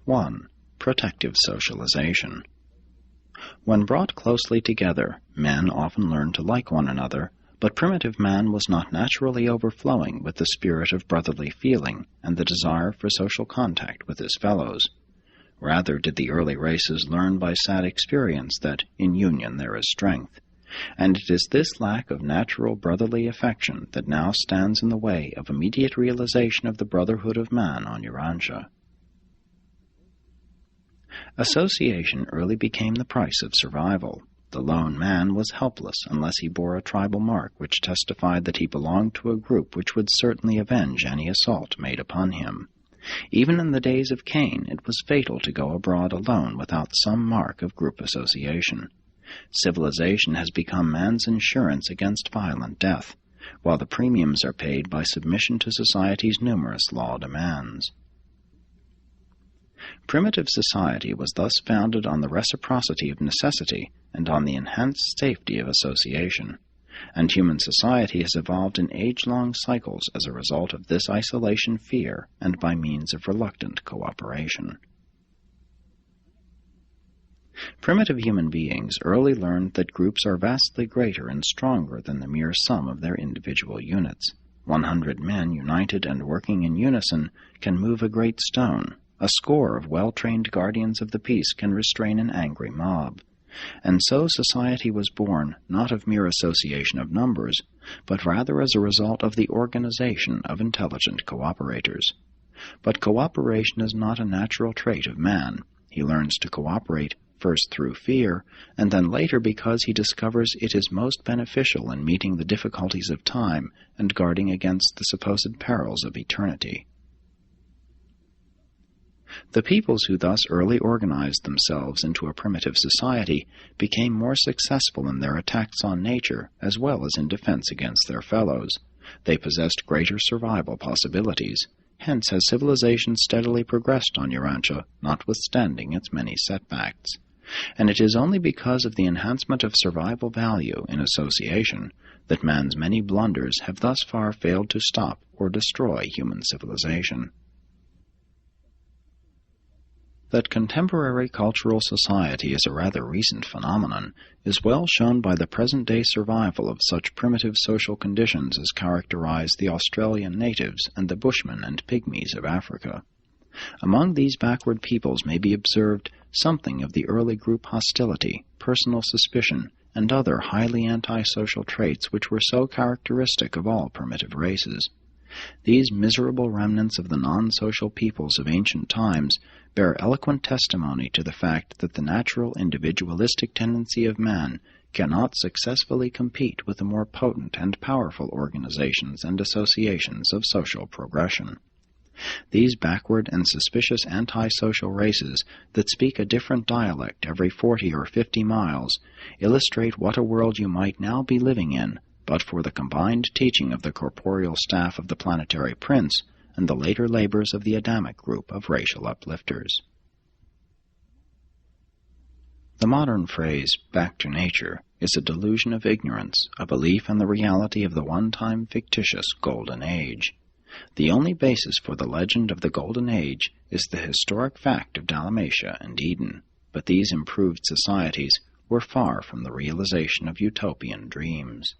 1. Protective socialization. When brought closely together, men often learn to like one another, but primitive man was not naturally overflowing with the spirit of brotherly feeling and the desire for social contact with his fellows. Rather did the early races learn by sad experience that in union there is strength, and it is this lack of natural brotherly affection that now stands in the way of immediate realization of the brotherhood of man on Urantia. Association early became the price of survival. The lone man was helpless unless he bore a tribal mark which testified that he belonged to a group which would certainly avenge any assault made upon him. Even in the days of Cain, it was fatal to go abroad alone without some mark of group association. Civilization has become man's insurance against violent death, while the premiums are paid by submission to society's numerous law demands. Primitive society was thus founded on the reciprocity of necessity and on the enhanced safety of association, and human society has evolved in age-long cycles as a result of this isolation fear and by means of reluctant cooperation. Primitive human beings early learned that groups are vastly greater and stronger than the mere sum of their individual units. 100 men united and working in unison can move a great stone. A score of well-trained guardians of the peace can restrain an angry mob. And so society was born not of mere association of numbers, but rather as a result of the organization of intelligent cooperators. But cooperation is not a natural trait of man. He learns to cooperate first through fear, and then later because he discovers it is most beneficial in meeting the difficulties of time and guarding against the supposed perils of eternity. The peoples who thus early organized themselves into a primitive society became more successful in their attacks on nature as well as in defense against their fellows. They possessed greater survival possibilities. Hence has civilization steadily progressed on Urantia, notwithstanding its many setbacks. And it is only because of the enhancement of survival value in association that man's many blunders have thus far failed to stop or destroy human civilization. That contemporary cultural society is a rather recent phenomenon is well shown by the present-day survival of such primitive social conditions as characterize the Australian natives and the Bushmen and Pygmies of Africa. Among these backward peoples may be observed something of the early group hostility, personal suspicion, and other highly antisocial traits which were so characteristic of all primitive races. These miserable remnants of the non-social peoples of ancient times bear eloquent testimony to the fact that the natural individualistic tendency of man cannot successfully compete with the more potent and powerful organizations and associations of social progression. These backward and suspicious antisocial races that speak a different dialect every 40 or 50 miles illustrate what a world you might now be living in, but for the combined teaching of the corporeal staff of the planetary prince and the later labors of the Adamic group of racial uplifters. The modern phrase, back to nature, is a delusion of ignorance, a belief in the reality of the one-time fictitious Golden Age. The only basis for the legend of the Golden Age is the historic fact of Dalmatia and Eden, but these improved societies were far from the realization of utopian dreams.